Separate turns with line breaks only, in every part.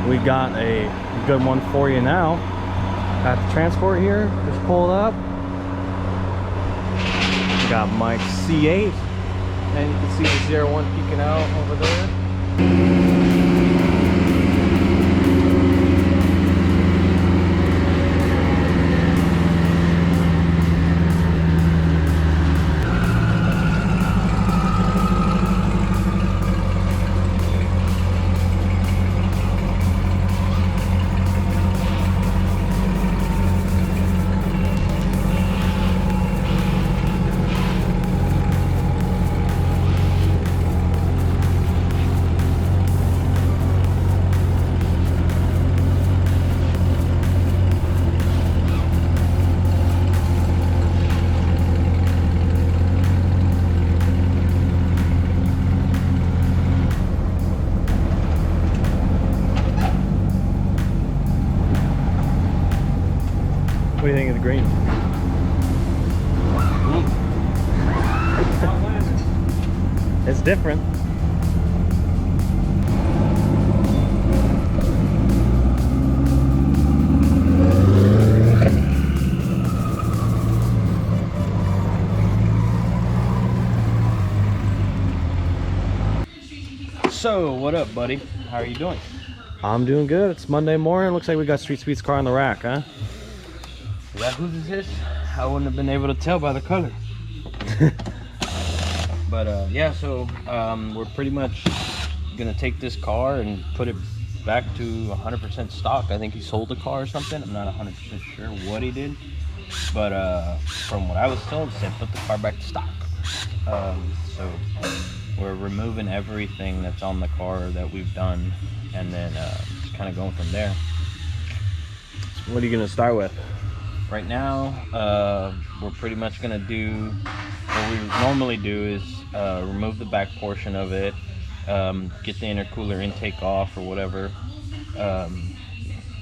we got a good one for you now. Got the transport here, just pulled up. We got Mike's C8, and you can see the 01 peeking out over there. What do you think of the green? It's different.
So, what up, buddy? How are you doing?
I'm doing good. It's Monday morning. Looks like we got Street Speed's car on the rack, huh?
Is that whose is this? I wouldn't have been able to tell by the color. But yeah, so we're pretty much gonna take this car and put it back to 100% stock. I think he sold the car or something. I'm not 100% sure what he did, but from what I was told, he said put the car back to stock. So we're removing everything that's on the car that we've done, and then just kind of going from there.
What are you gonna start with?
Right now, we're pretty much gonna do what we normally do is remove the back portion of it, get the intercooler intake off or whatever,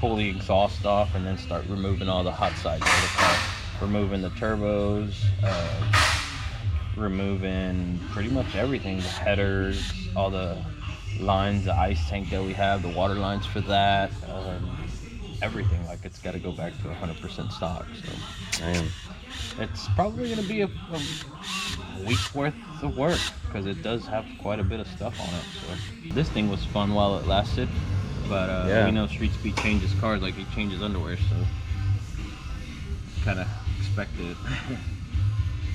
pull the exhaust off, and then start removing all the hot sides of the car. Removing the turbos, removing pretty much everything, the headers, all the lines, the ice tank that we have, the water lines for that, everything. Like, it's got to go back to 100% stock. So
Damn.
it's probably going to be a week's worth of work, because it does have quite a bit of stuff on it. So this thing was fun while it lasted, but
yeah.
We know Street Speed changes cars like he changes underwear, so kind of expected it.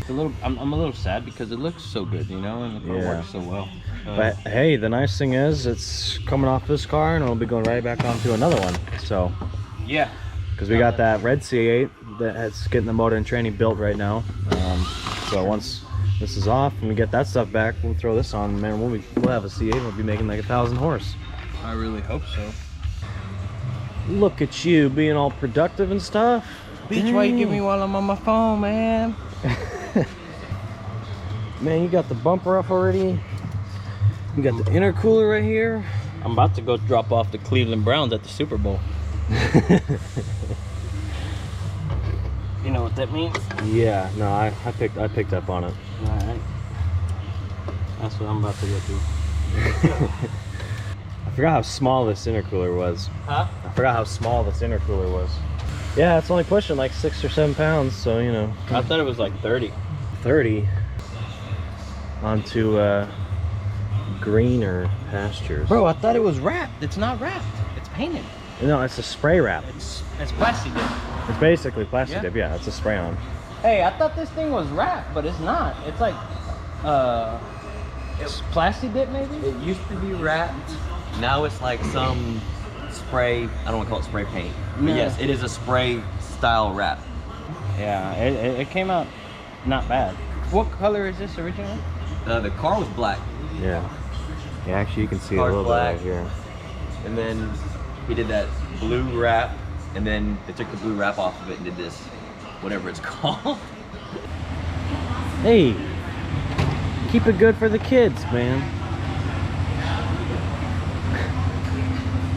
It's a little, I'm a little sad because it looks so good, you know, and the car works so well.
But hey, the nice thing is it's coming off this car and it'll be going right back onto another one. So
yeah,
because we got that red C8 that's getting the motor and tranny built right now. So once this is off and we get that stuff back, we'll throw this on. Man, we'll have a C8 and we'll be making like 1,000 horse.
I really hope so.
Look at you being all productive and stuff.
Bitch, why you give me while I'm on my phone, man?
Man, you got the bumper up already. You got the intercooler right here.
I'm about to go drop off the Cleveland Browns at the Super Bowl. You know what that means?
Yeah, no, I picked up on it.
All right. That's what I'm about to go do.
I forgot how small this intercooler was.
Huh?
I forgot how small this intercooler was. Yeah, it's only pushing like 6 or 7 pounds, so you know.
I thought it was like 30.
30 onto greener pastures.
Bro, I thought it was wrapped. It's not wrapped. It's painted.
No, it's a spray wrap.
It's plastic dip.
It's basically plastic dip. Yeah, it's a spray on.
Hey, I thought this thing was wrapped, but it's not. It's like it's plastic dip maybe.
It used to be wrapped. Now it's like some spray. I don't want to call it spray paint. But
No.
yes, it is a spray style wrap.
Yeah, it came out not bad. What color is this originally?
The car was black,
Yeah. Yeah, actually you can see a
Car's
little
black.
bit right here.
and then he did that blue wrap, and then they took the blue wrap off of it and did this, whatever it's called.
Hey, keep it good for the kids, man.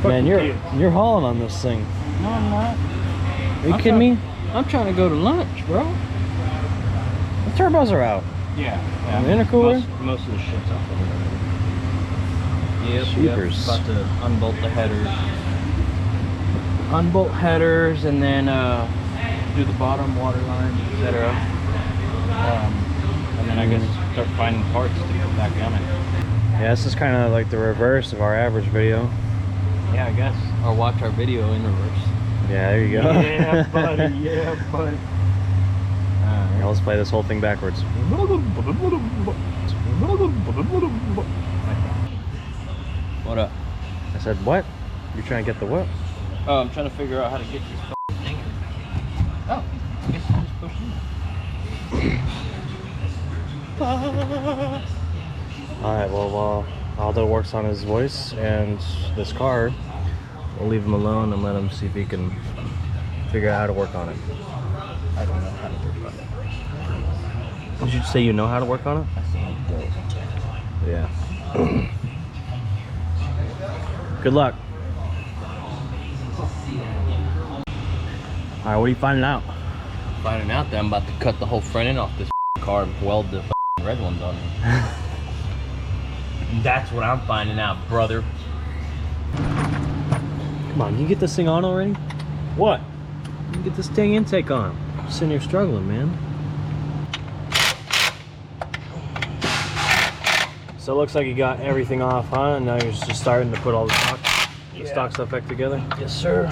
Man, you're hauling on this thing.
No, I'm not.
Are you kidding me?
I'm trying to go to lunch, bro.
The turbos are out.
Yeah.
And the intercooler?
Most of the shit's off of it. Yep.
Jeepers.
About to unbolt the headers. unbolt headers, and then do the bottom water lines, etc. And then I guess start finding parts to put back on it.
Yeah, this is kind of like the reverse of our average video.
Yeah, I guess. Or watch our video in reverse.
Yeah, there you go.
Yeah, buddy. Yeah, buddy.
Now let's play this whole thing backwards.
What up?
I said, what? You're trying to get the what?
Oh, I'm trying to figure out how to get this fucking thing. Oh, I guess I'll just push in.
Alright, well, while Aldo works on his voice and this car, we'll leave him alone and let him see if he can figure out how to work on it.
I don't know how to work on it.
Did you say you know how to work on it?
I think I
Yeah. Good luck. Alright, what are you finding out?
Finding out that I'm about to cut the whole front end off this car and weld the red ones on me. That's what I'm finding out, brother.
Come on, you get this thing on already?
What?
You get this dang intake on. I'm sitting here struggling, man. So it looks like you got everything off, huh? And now you're just starting to put all the stock stuff back together?
Yes, sir.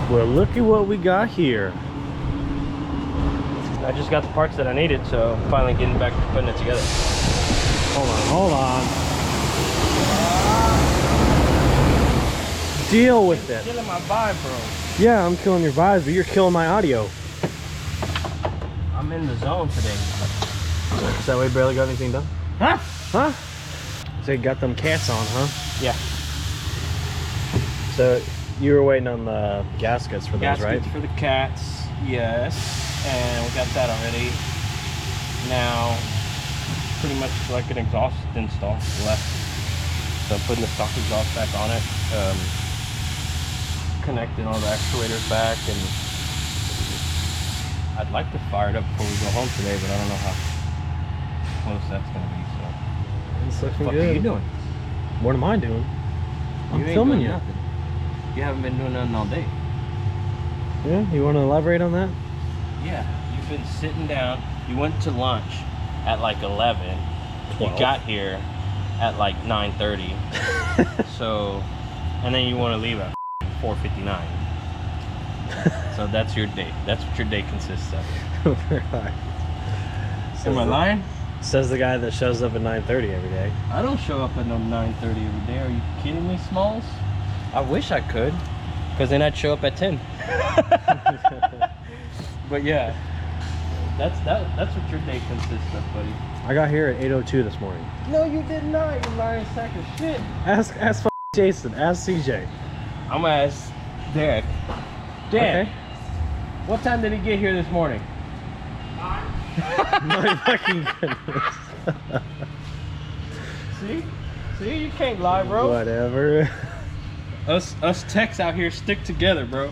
Well, look at what we got here.
I just got the parts that I needed, so I'm finally getting back to putting it together.
Hold on. Deal with it.
Killing my vibe, bro.
Yeah, I'm killing your vibes, but you're killing my audio.
I'm in the zone today.
Is that way barely got anything done?
Huh?
Huh? So you got them cats on, huh?
Yeah.
So you were waiting on the gaskets for those,
Gaskets
right?
for the cats, yes. And we got that already. Now, pretty much like an exhaust install left. So putting the stock exhaust back on it, connecting all the actuators back, and I'd like to fire it up before we go home today, but I don't know how close that's gonna be. So,
It's
what
looking
the fuck
good.
are you doing?
What am I doing? I'm
You ain't
filming
doing
you.
nothing. You haven't been doing nothing all day.
Yeah, you want to elaborate on that?
Yeah, you've been sitting down. You went to lunch at like 11.
12.
You got here at like 9:30. So, and then you want to leave at 4:59. So that's your day. That's what your day consists of. Am I lying?
Says the guy that shows up at 9:30 every day.
I don't show up at no 9:30 every day. Are you kidding me, Smalls? I wish I could, because then I'd show up at 10. But yeah, that's what your day consists of, buddy.
I got here at 8:02 this morning.
No, you did not, you lying sack of shit.
Ask Jason. Ask CJ.
I'm gonna ask Derek. Derek,
Okay.
what time did he get here this morning?
My fucking goodness.
See, you can't lie, bro.
Whatever.
Us techs out here stick together, bro.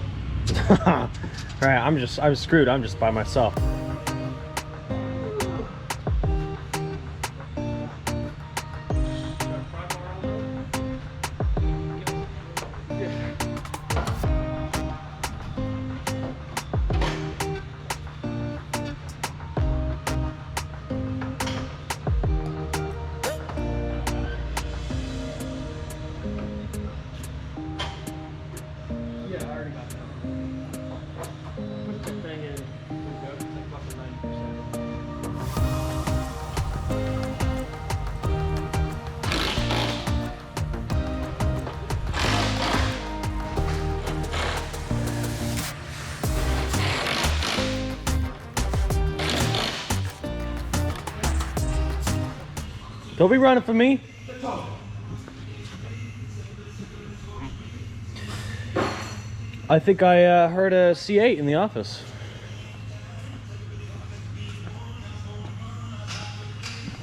Alright, I'm screwed. I'm just by myself. Don't be running for me. I think I heard a C8 in the office.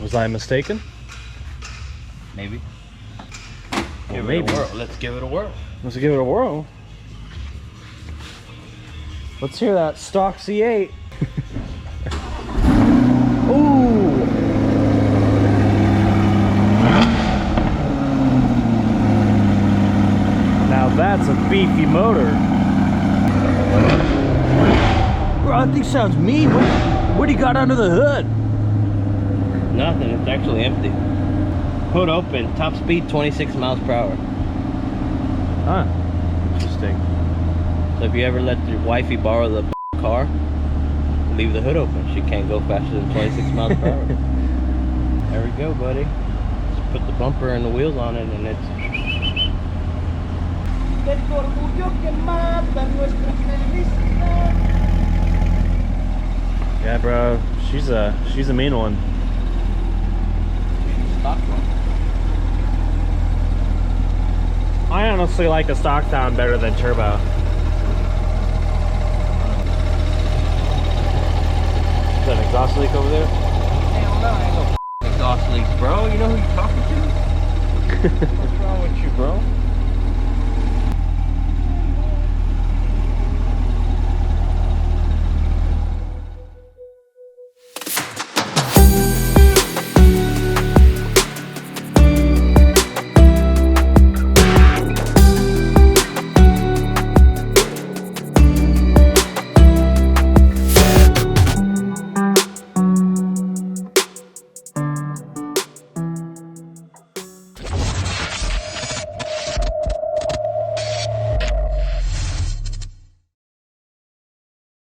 Was I mistaken?
Maybe.
Well,
Give it
maybe.
a whirl. Let's give it a whirl.
Let's give it a whirl. Let's hear that stock C8. Ooh. Now that's a beefy motor. Bro, that thing sounds mean. What do you got under the hood?
Nothing. It's actually empty. Hood open. Top speed 26 miles per hour.
Huh. Interesting.
So if you ever let your wifey borrow the car, leave the hood open. She can't go faster than 26 miles per hour. There we go, buddy. Just put the bumper and the wheels on it, and it's.
Yeah, bro. She's a mean one.
Stock one.
I honestly like a stock sound better than turbo. Is that an exhaust leak over there?
Hell no, I ain't no exhaust leaks, bro. You know who you're talking to? What's wrong with you, bro?